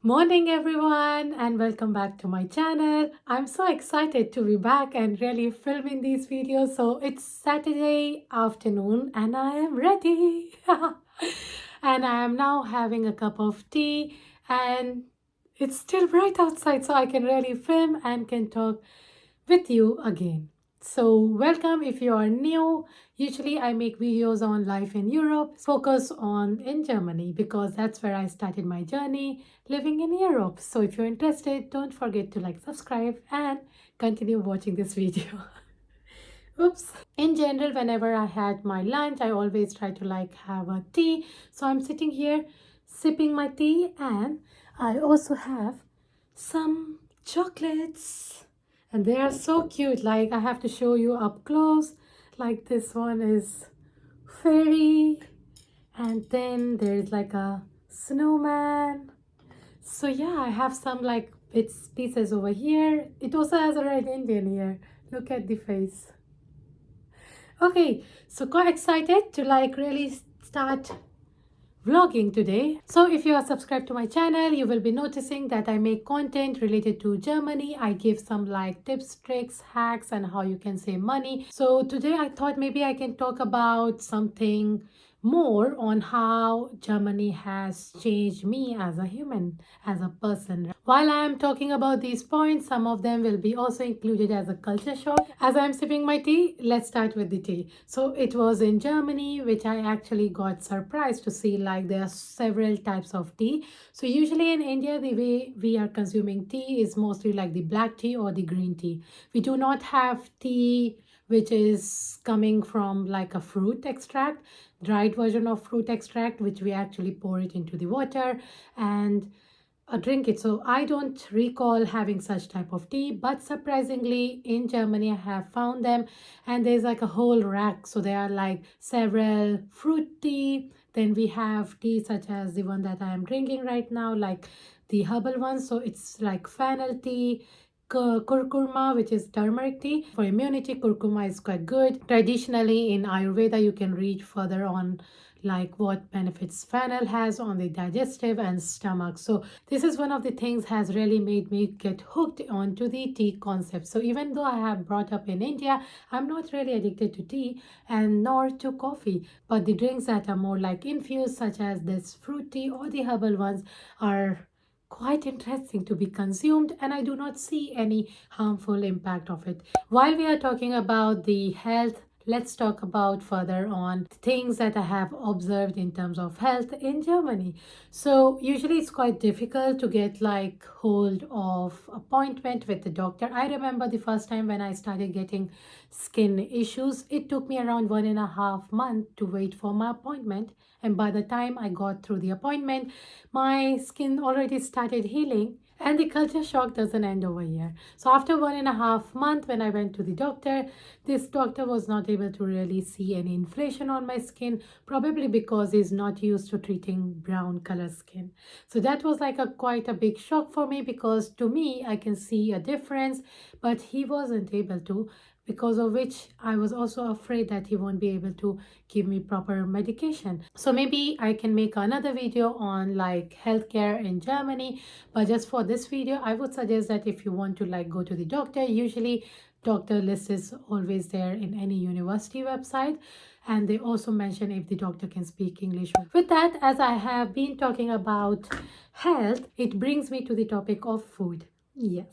Morning everyone and welcome back to my channel. I'm so excited to be back and really filming these videos. So it's Saturday afternoon and I am ready. And I am now having a cup of tea and it's still bright outside so I can really film and can talk with you again. So, welcome if you are new. Usually, I make videos on life in Europe, focus on in Germany because that's where I started my journey living in Europe. So, if you're interested, don't forget to like, subscribe, and continue watching this video. Oops. In general, whenever I had my lunch, I always try to like have a tea. So, I'm sitting here sipping my tea, and I also have some chocolates and they are so cute. Like I have to show you up close. Like this one is fairy and then there's like a snowman. So yeah, I have some like bits pieces over here. It also has a red Indian here. Look at the face. Okay, so quite excited to like really start vlogging today. So if you are subscribed to my channel, you will be noticing that I make content related to Germany. I give some like tips, tricks, hacks and how you can save money. So today I thought maybe I can talk about something more on how Germany has changed me as a human, as a person. While I am talking about these points, some of them will be also included as a culture shock. As I am sipping my tea, let's start with the tea. So it was in Germany, which I actually got surprised to see like there are several types of tea. So usually in India, the way we are consuming tea is mostly like the black tea or the green tea. We do not have tea which is coming from like a fruit extract, dried version of fruit extract, which we actually pour it into the water and drink it. So I don't recall having such type of tea, but surprisingly in Germany I have found them and there's like a whole rack. So there are like several fruit tea. Then we have tea such as the one that I am drinking right now, like the herbal one. So it's like fennel tea, curcuma, which is turmeric tea. For immunity, curcuma is quite good. Traditionally in Ayurveda, you can read further on like what benefits fennel has on the digestive and stomach. So this is one of the things has really made me get hooked onto the tea concept. So even though I have brought up in India, I'm not really addicted to tea and nor to coffee, but the drinks that are more like infused such as this fruit tea or the herbal ones are quite interesting to be consumed and I do not see any harmful impact of it. While we are talking about the health, let's talk about further on things that I have observed in terms of health in Germany. So usually it's quite difficult to get like hold of appointment with the doctor. I remember the first time when I started getting skin issues, it took me around 1.5 months to wait for my appointment. And by the time I got through the appointment, my skin already started healing and the culture shock doesn't end over here. So after 1.5 months, when I went to the doctor, this doctor was not able to really see any inflammation on my skin, probably because he's not used to treating brown color skin. So that was like a quite a big shock for me because to me, I can see a difference, but he wasn't able to, because of which I was also afraid that he won't be able to give me proper medication. So maybe I can make another video on like healthcare in Germany, but just for this video I would suggest that if you want to like go to the doctor, usually doctor list is always there in any university website and they also mention if the doctor can speak English. With that, as I have been talking about health, it brings me to the topic of food. Yes.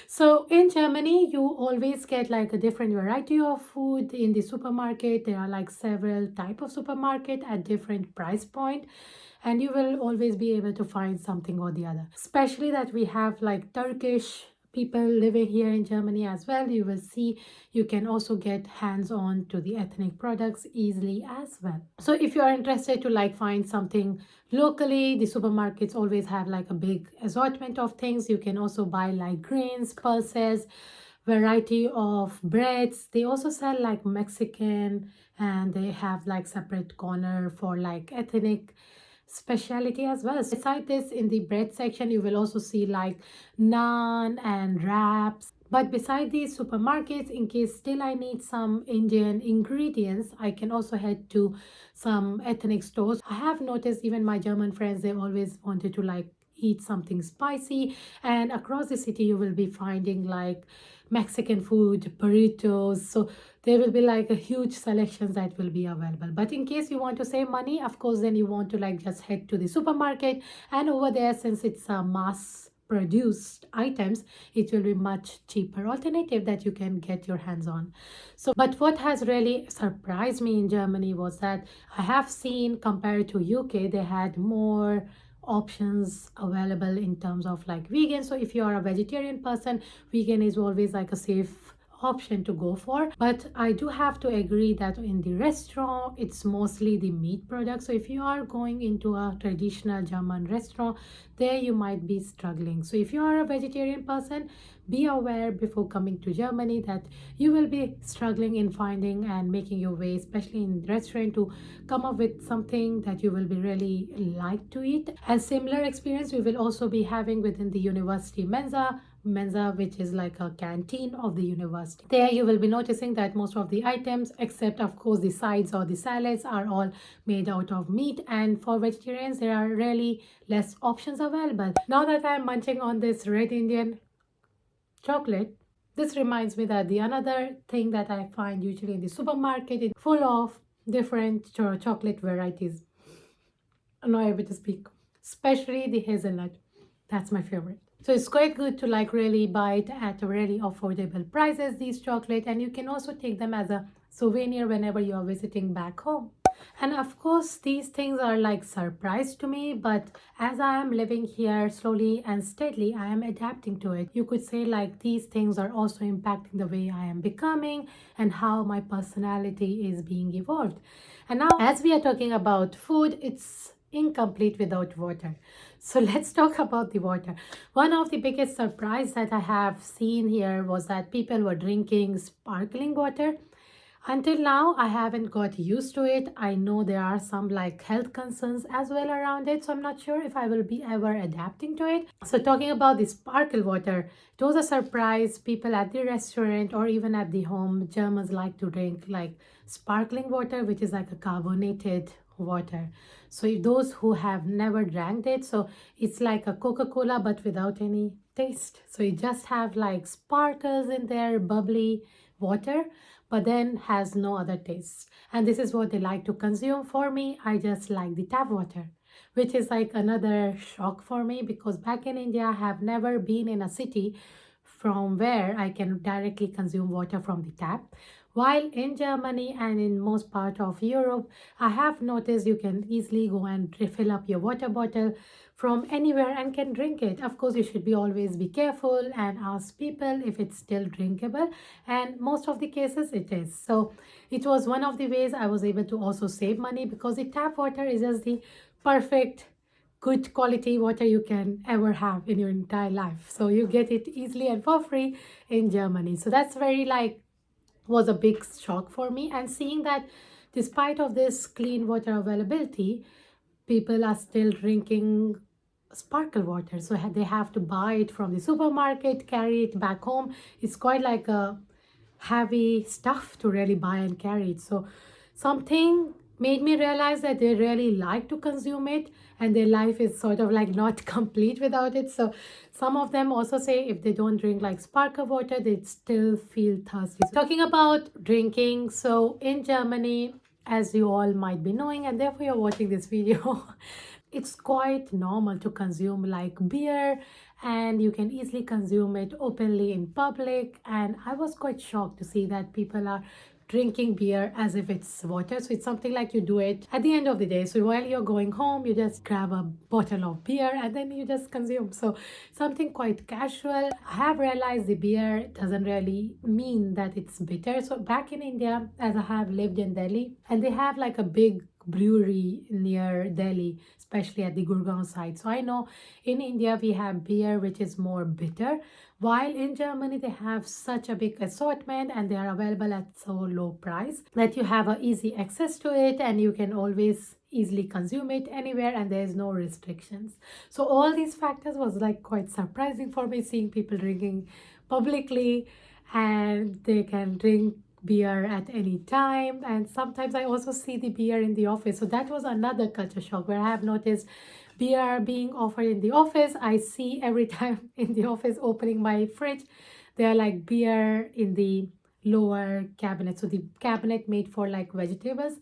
So in Germany, you always get like a different variety of food in the supermarket. There are like several type of supermarket at different price point and you will always be able to find something or the other. Especially that we have like Turkish people living here in Germany as well. You will see you can also get hands on to the ethnic products easily as well. So if you are interested to like find something locally, the supermarkets always have like a big assortment of things. You can also buy like grains, pulses, variety of breads. They also sell like Mexican and they have like separate corner for like ethnic specialty as well. So beside this, in the bread section, you will also see like naan and wraps. But beside these supermarkets, in case still I need some Indian ingredients, I can also head to some ethnic stores. I have noticed even my German friends, they always wanted to like eat something spicy. And across the city you will be finding like Mexican food, burritos. So there will be like a huge selections that will be available. But in case you want to save money, of course, then you want to like just head to the supermarket, and over there, since it's a mass produced items, it will be much cheaper alternative that you can get your hands on. So but what has really surprised me in Germany was that I have seen, compared to UK, they had more options available in terms of like vegan. So if you are a vegetarian person, vegan is always like a safe option to go for. But I do have to agree that in the restaurant it's mostly the meat products. So if you are going into a traditional German restaurant, there you might be struggling. So if you are a vegetarian person, be aware before coming to Germany that you will be struggling in finding and making your way, especially in restaurant, to come up with something that you will be really like to eat. And similar experience we will also be having within the university Mensa, which is like a canteen of the university. There you will be noticing that most of the items, except of course the sides or the salads, are all made out of meat, and for vegetarians there are really less options available. Now that I'm munching on this red Indian chocolate, this reminds me that the another thing that I find usually in the supermarket is full of different chocolate varieties. I'm not able to speak, especially the hazelnut. That's my favorite. So it's quite good to like really buy it at really affordable prices, these chocolate, and you can also take them as a souvenir whenever you are visiting back home. And of course, these things are like surprise to me, but as I am living here slowly and steadily, I am adapting to it. You could say like these things are also impacting the way I am becoming and how my personality is being evolved. And now, as we are talking about food, it's incomplete without water. So let's talk about the water. One of the biggest surprise that I have seen here was that people were drinking sparkling water. Until now, I haven't got used to it. I know there are some like health concerns as well around it, so I'm not sure if I will be ever adapting to it. So talking about the sparkle water, it was a surprise. People at the restaurant or even at the home, Germans like to drink like sparkling water, which is like a carbonated water. So if those who have never drank it, so it's like a Coca-Cola but without any taste. So you just have like sparkles in there, bubbly water, but then has no other taste. And this is what they like to consume. For me, I just like the tap water, which is like another shock for me, because back in India, I have never been in a city from where I can directly consume water from the tap. While in Germany and in most part of Europe, I have noticed you can easily go and refill up your water bottle from anywhere and can drink it. Of course, you should be always be careful and ask people if it's still drinkable, and most of the cases it is. So it was one of the ways I was able to also save money, because the tap water is just the perfect good quality water you can ever have in your entire life. So you get it easily and for free in Germany. So that's very like was a big shock for me. And seeing that despite of this clean water availability, people are still drinking sparkle water. So they have to buy it from the supermarket, carry it back home. It's quite like a heavy stuff to really buy and carry it. So something made me realize that they really like to consume it, and their life is sort of like not complete without it. So some of them also say if they don't drink like sparkle water, they still feel thirsty. Talking about drinking, so in Germany, as you all might be knowing, and therefore you're watching this video, it's quite normal to consume like beer, and you can easily consume it openly in public. And I was quite shocked to see that people are drinking beer as if it's water. So it's something like you do it at the end of the day. So while you're going home, you just grab a bottle of beer and then you just consume. So something quite casual. I have realized the beer doesn't really mean that it's bitter. So back in India, as I have lived in Delhi, and they have like a big brewery near Delhi, especially at the Gurgaon side. So I know in India we have beer which is more bitter, while in Germany they have such a big assortment and they are available at so low price that you have a easy access to it and you can always easily consume it anywhere and there is no restrictions. So all these factors was like quite surprising for me, seeing people drinking publicly, and they can drink beer at any time, and sometimes I also see the beer in the office. So that was another culture shock where I have noticed beer being offered in the office. I see every time in the office opening my fridge, there are like beer in the lower cabinet. So the cabinet made for like vegetables,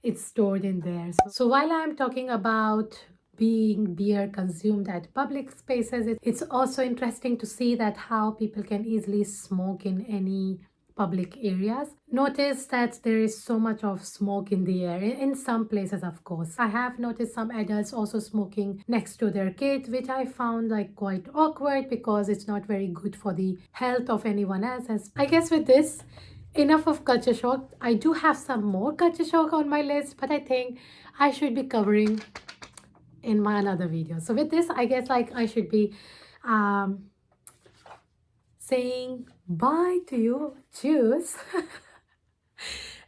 it's stored in there. So while I'm talking about being beer consumed at public spaces, it's also interesting to see that how people can easily smoke in any public areas. Notice that there is so much of smoke in the air in some places, of course. I have noticed some adults also smoking next to their kids, which I found like quite awkward because it's not very good for the health of anyone else. As I guess with this, enough of culture shock. I do have some more culture shock on my list, but I think I should be covering in my another video. So with this, I guess like I should be um saying bye to you. Choose.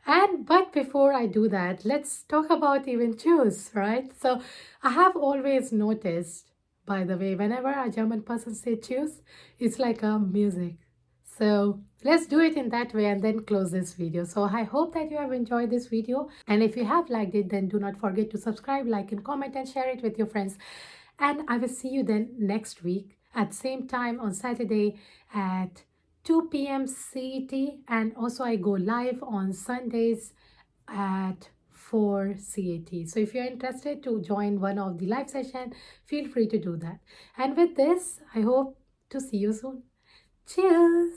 And but before I do that, let's talk about even choose, right? So I have always noticed, by the way, whenever a German person say choose, it's like a music. So let's do it in that way and then close this video. So I hope that you have enjoyed this video. And if you have liked it, then do not forget to subscribe, like and comment and share it with your friends. And I will see you then next week at same time on Saturday at 2 p.m. CET, and also I go live on Sundays at 4 CAT. So if you're interested to join one of the live session, feel free to do that. And with this, I hope to see you soon. Cheers!